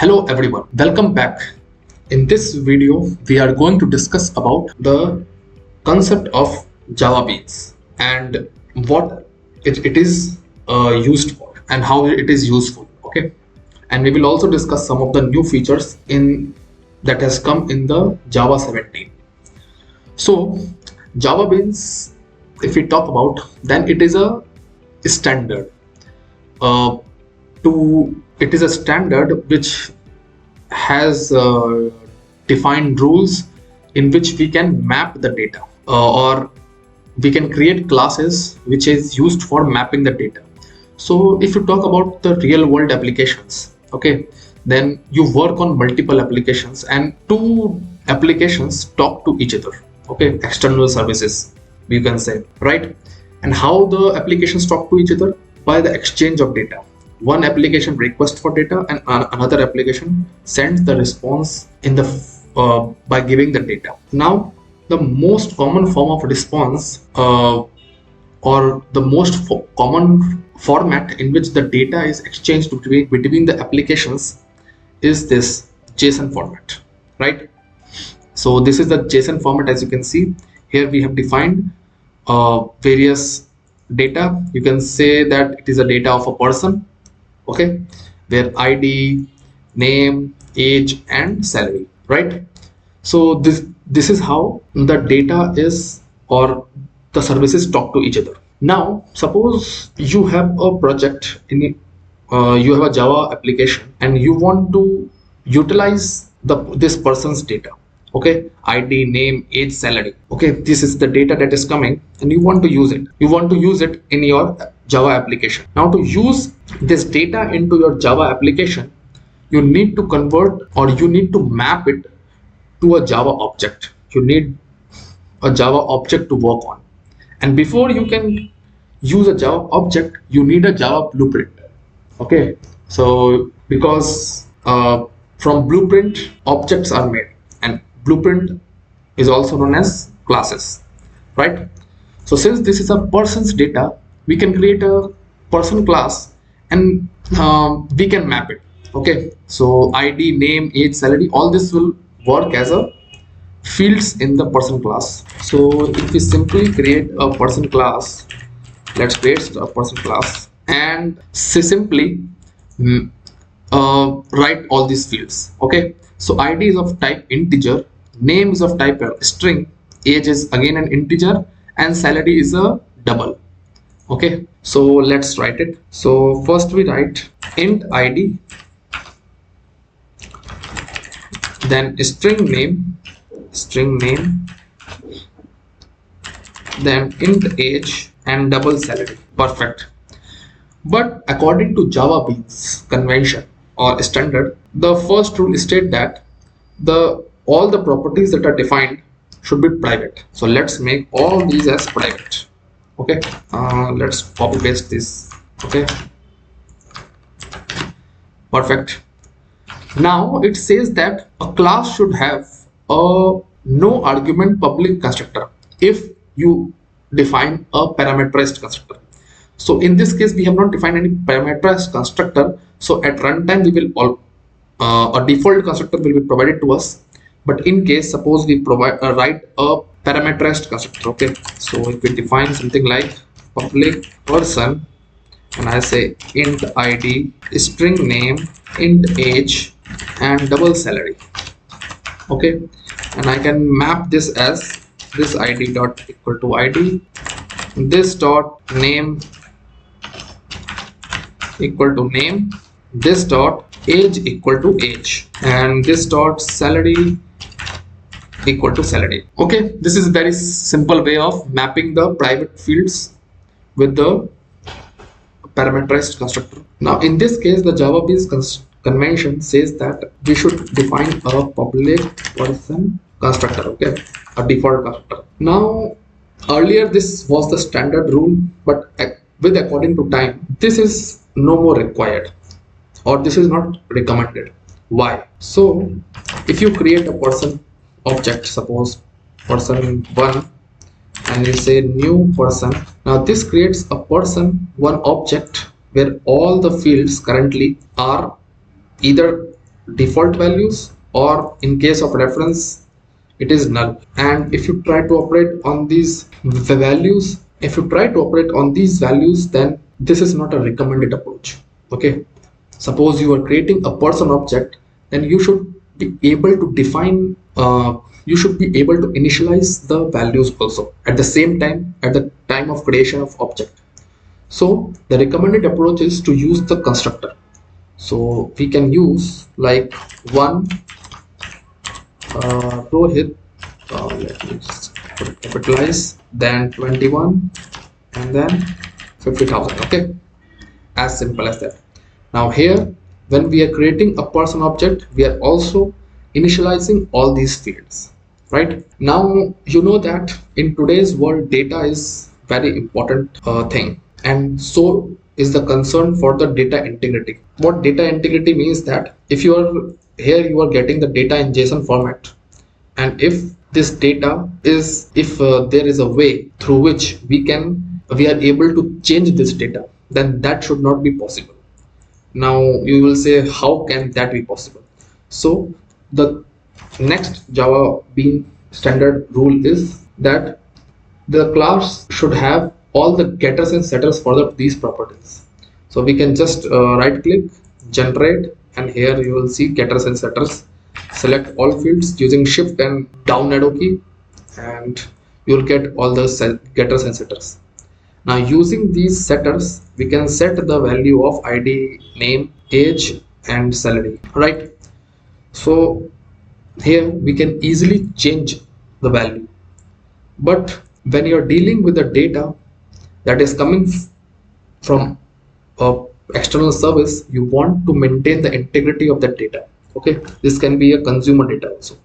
Hello everyone, welcome back. In this video, we are going to discuss about the concept of JavaBeans and what it is used for and how it is useful. Okay, and we will also discuss some of the new features that has come in the Java 17. So JavaBeans, if we talk about, then it is a standard. It is a standard which has defined rules in which we can map the data or we can create classes which is used for mapping the data. So if you talk about the real world applications, okay, then you work on multiple applications and two applications talk to each other, okay, external services you can say, right? And how the applications talk to each other? By the exchange of data. One application requests for data and another application sends the response in the by giving the data. Now the most common form of response or the most common format in which the data is exchanged between the applications is this JSON format, right? So this is the JSON format. As you can see here, we have defined various data. You can say that it is a data of a person, okay, where ID, name, age and salary, right? So this is how the data is, or the services talk to each other. Now suppose you have a project you have a Java application and you want to utilize this person's data, okay, ID, name, age, salary, okay, this is the data that is coming and you want to use it in your Java application. Now to use this data into your Java application, you need to convert, or you need to map it to a Java object. You need a Java object to work on, and before you can use a Java object, you need a Java blueprint, okay? So because from blueprint objects are made, and blueprint is also known as classes, right? So since this is a person's data, we can create a person class and we can map it, okay? So ID, name, age, salary, all this will work as a fields in the person class. So if we simply create a person class, let's create a person class and simply write all these fields, okay? So ID is of type integer, name is of type string, age is again an integer, and salary is a double, okay? So let's write it. So first we write int ID, then string name, then int age and double salary. Perfect. But according to JavaBeans convention or standard, the first rule states that all the properties that are defined should be private. So let's make all these as private, okay? Let's copy paste this, okay? Perfect. Now it says that a class should have a no argument public constructor if you define a parameterized constructor. So in this case, we have not defined any parameterized constructor. So at runtime, we will a default constructor will be provided to us. But in case, suppose we write a parameterized constructor, okay? So if we define something like public person, and I say int ID, string name, int age, and double salary, okay? And I can map this as this ID dot equal to ID, this dot name equal to name, this dot age equal to age, and this dot salary equal to salary. Okay, this is a very simple way of mapping the private fields with the parameterized constructor. Now in this case, the JavaBeans convention says that we should define a public person constructor, okay, a default constructor. Now earlier this was the standard rule, but with according to time, this is no more required, or this is not recommended. Why? So if you create a person object, suppose person1, and you say new person, now this creates a person1 object where all the fields currently are either default values, or in case of reference it is null. And if you try to operate on these values, then this is not a recommended approach. Okay, suppose you are creating a person object, then you should be able to define you should be able to initialize the values also at the same time, at the time of creation of object. So the recommended approach is to use the constructor. So we can use like one Rohit, let me just capitalize, then 21, and then 50,000. Okay, as simple as that. Now here, when we are creating a person object, we are also initializing all these fields. Right now, you know that in today's world, data is very important thing, and so is the concern for the data integrity. What data integrity means, that if you are here, you are getting the data in JSON format, and if this data is, if there is a way through which we are able to change this data, then that should not be possible. Now you will say, how can that be possible? So the next JavaBean standard rule is that the class should have all the getters and setters for these properties. So we can just right click, generate, and here you will see getters and setters. Select all fields using shift and down arrow key, and you will get all the getters and setters. Now using these setters, we can set the value of ID, name, age, and salary. Right, so here we can easily change the value. But when you're dealing with the data that is coming from a external service, you want to maintain the integrity of that data. Okay, this can be a consumer data also.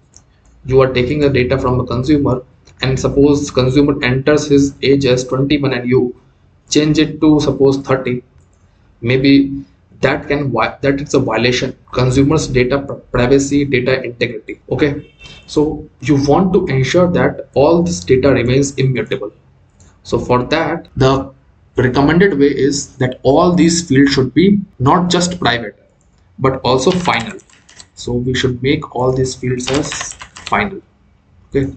You are taking the data from a consumer, and suppose consumer enters his age as 21 and you change it to suppose 30, maybe that it's a violation consumers data privacy, data integrity. Okay, so you want to ensure that all this data remains immutable. So for that, the recommended way is that all these fields should be not just private but also final. So we should make all these fields as final. Okay,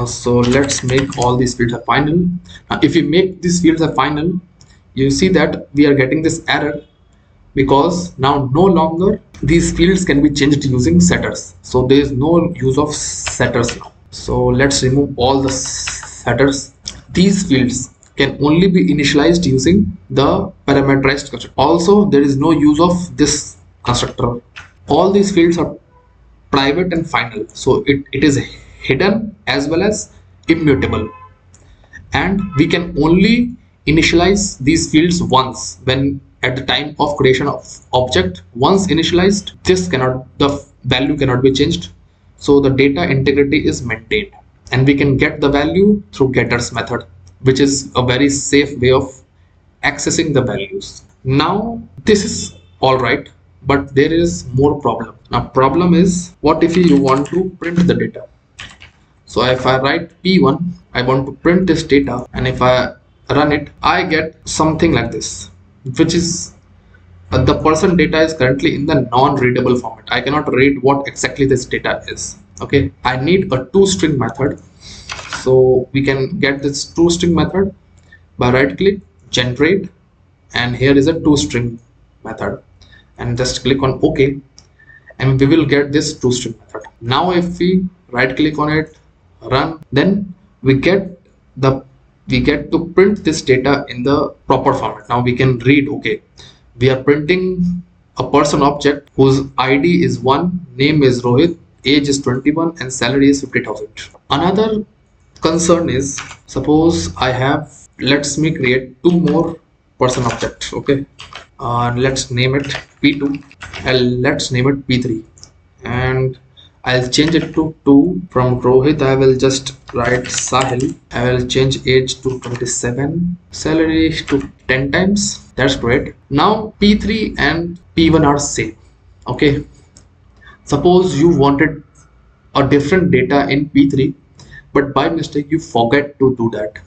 so let's make all these fields are final. Now if you make these fields are final, you see that we are getting this error, because now no longer these fields can be changed using setters. So there is no use of setters now. So let's remove all the setters. These fields can only be initialized using the parameterized constructor. Also, there is no use of this constructor. All these fields are private and final, so it is hidden as well as immutable, and we can only initialize these fields once, when at the time of creation of object. Once initialized, the value cannot be changed, so the data integrity is maintained, and we can get the value through getters method, which is a very safe way of accessing the values. Now this is all right, but there is more problem. Now problem is, what if you want to print the data? So if I write p1, I want to print this data, and if I run it, I get something like this, which is the person data is currently in the non-readable format. I cannot read what exactly this data is. Okay, I need a toString method. So we can get this toString method by right click, generate, and here is a toString method, and just click on OK, and we will get this toString method. Now if we right click on it, run, then we get to print this data in the proper format. Now we can read, okay, we are printing a person object whose ID is 1, name is Rohit, age is 21, and salary is 50,000. Another concern is, suppose I have, let's me create 2 more person objects. Okay, let's name it p2, and let's name it p3, and I'll change it to 2. From Rohit, I will just write Sahil. I will change age to 27, salary to 10 times. That's great. Now P3 and P1 are same. Okay. Suppose you wanted a different data in P3, but by mistake you forget to do that.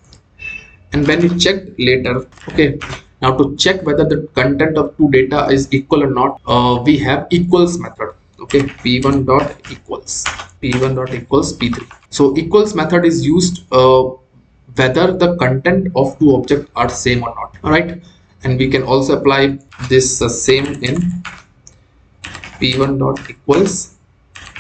And when you check later, okay, now to check whether the content of 2 data is equal or not, we have equals method. Okay, p1 dot equals p3. So equals method is used whether the content of two objects are same or not. All right, and we can also apply this same in p1 dot equals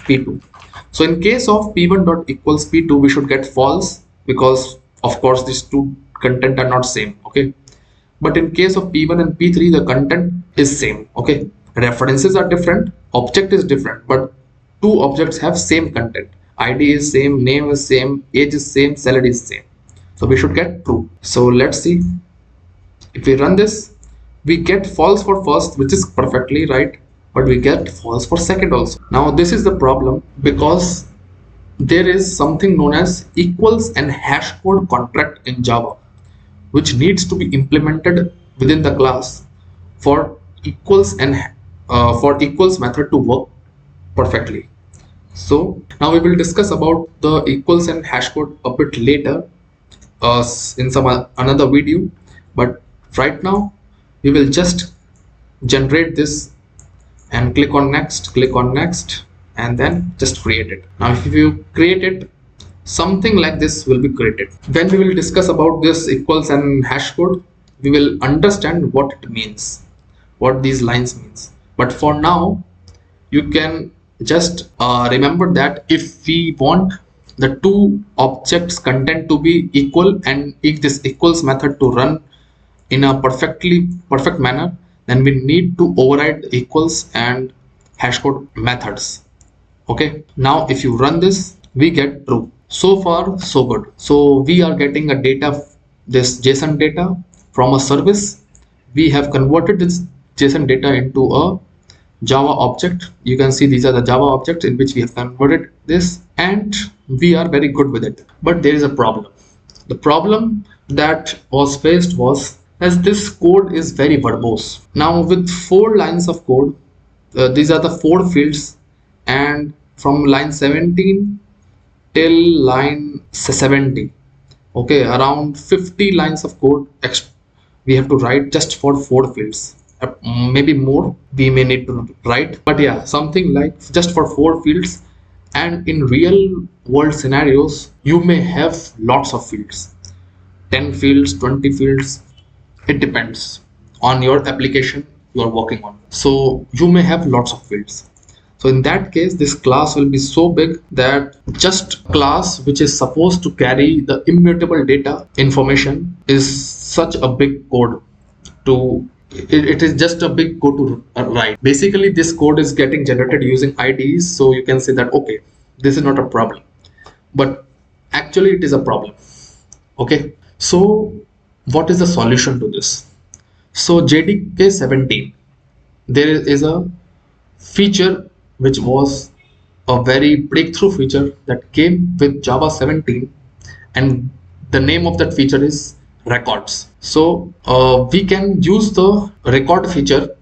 p2. So in case of p1 dot equals p2, we should get false because of course these two content are not same. Okay, but in case of p1 and p3, the content is same. Okay, references are different, object is different, but two objects have same content. ID is same, name is same, age is same, salary is same. So we should get true. So let's see. If we run this, we get false for first, which is perfectly right, but we get false for second also. Now this is the problem because there is something known as equals and hash code contract in Java, which needs to be implemented within the class for equals and for equals method to work perfectly. So now we will discuss about the equals and hash code a bit later in some another video, but right now we will just generate this and click on next, and then just create it. Now if you create it, something like this will be created. When we will discuss about this equals and hash code, we will understand what it means, what these lines means. But for now, you can just remember that if we want the two objects content to be equal and if this equals method to run in a perfect manner, then we need to override the equals and hash code methods. Okay, now if you run this, we get true. So far so good. So we are getting a data, this JSON data from a service. We have converted this JSON data into a Java object. You can see these are the Java objects in which we have converted this, and we are very good with it. But there is a problem. The problem that was faced was as this code is very verbose. Now with 4 lines of code, these are the 4 fields, and from line 17 till line 70, okay, around 50 lines of code we have to write just for 4 fields. Maybe more we may need to write, but yeah, something like just for 4 fields. And in real world scenarios, you may have lots of fields, 10 fields, 20 fields. It depends on your application you are working on. So you may have lots of fields. So in that case, this class will be so big that just class which is supposed to carry the immutable data information is such a big code to it is just a big code to write. Basically, this code is getting generated using IDs, so you can say that okay, this is not a problem, but actually it is a problem. Okay, so what is the solution to this? So JDK 17, there is a feature which was a very breakthrough feature that came with Java 17, and the name of that feature is records. So we can use the record feature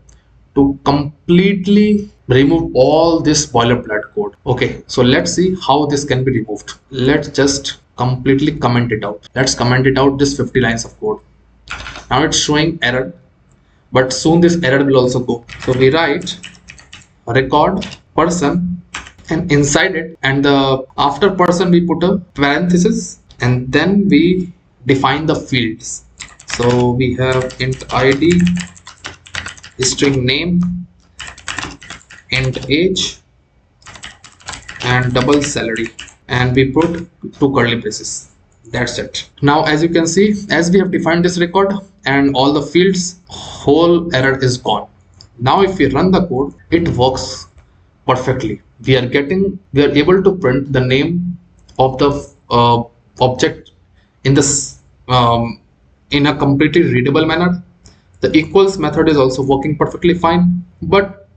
to completely remove all this boilerplate code. Okay, so let's see how this can be removed. Let's just completely comment it out. Let's comment it out, this 50 lines of code. Now it's showing error, but soon this error will also go. So we write record person, and inside it, and the after person we put a parenthesis, and then we define the fields. So we have int id, string name, int age, and double salary, and we put 2 curly braces. That's it. Now as you can see, as we have defined this record and all the fields, whole error is gone. Now if we run the code, it works perfectly. We are able to print the name of the object in this in a completely readable manner. The equals method is also working perfectly fine. But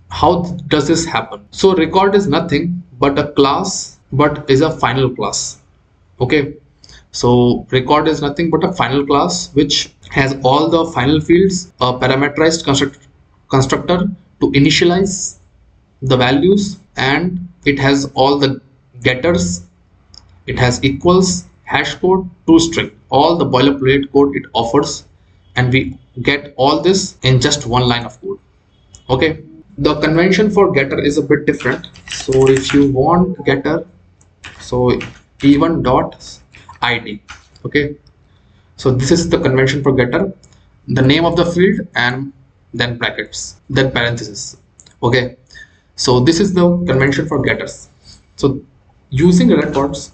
how does this happen? So record is nothing but a class, but is a final class. Okay, so record is nothing but a final class which has all the final fields, a parameterized constructor to initialize the values, and it has all the getters, it has equals, hash code, toString, all the boilerplate code it offers, and we get all this in just one line of code. Okay, The convention for getter is a bit different. So if you want getter, so e1 dot id. Okay, so this is the convention for getter, the name of the field and then brackets, then parentheses. Okay, so this is the convention for getters. So using records,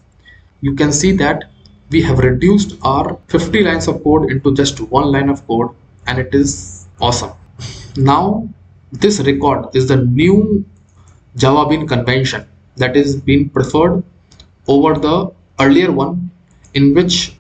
you can see that we have reduced our 50 lines of code into just one line of code, and it is awesome. Now this record is the new JavaBean convention that is being preferred over the earlier one, in which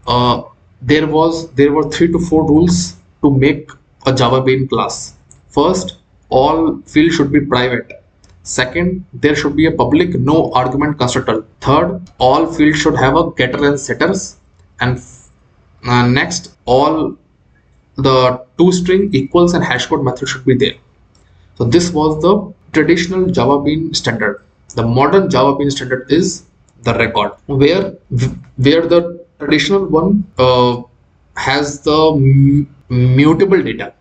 there were 3 to 4 rules to make a JavaBean class. First, all fields should be private. Second, there should be a public no argument constructor. Third, all fields should have a getter and setters. And next, all the toString equals and hashcode method should be there. So this was the traditional JavaBean standard. The modern JavaBean standard is the record, where the traditional one has the mutable data.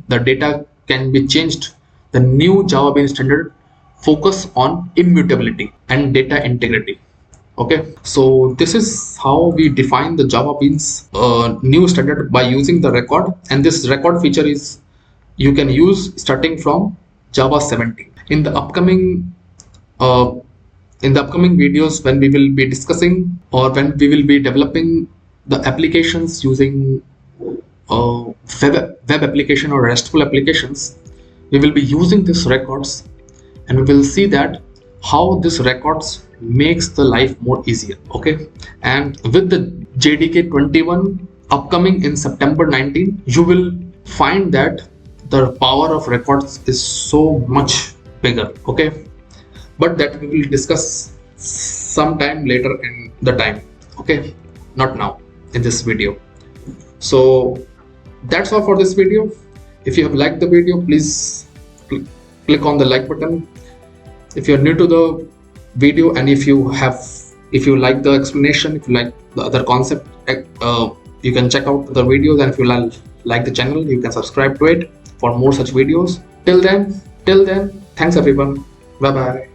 The data can be changed. The new JavaBean standard focus on immutability and data integrity. Okay, so this is how we define the JavaBean's new standard by using the record, and this record feature is you can use starting from Java 17. In the upcoming videos, when we will be discussing or when we will be developing the applications using web application or RESTful applications, we will be using these records, and we will see that how this records makes the life more easier. Okay, and with the JDK 21 upcoming in September 19, you will find that the power of records is so much bigger. Okay, but that we will discuss sometime later in the time. Okay, not now in this video. So that's all for this video. If you have liked the video, please click on the like button. If you're new to the video and if you like the explanation, if you like the other concept, you can check out the videos, and if you like the channel, you can subscribe to it for more such videos. Till then, thanks everyone. Bye bye.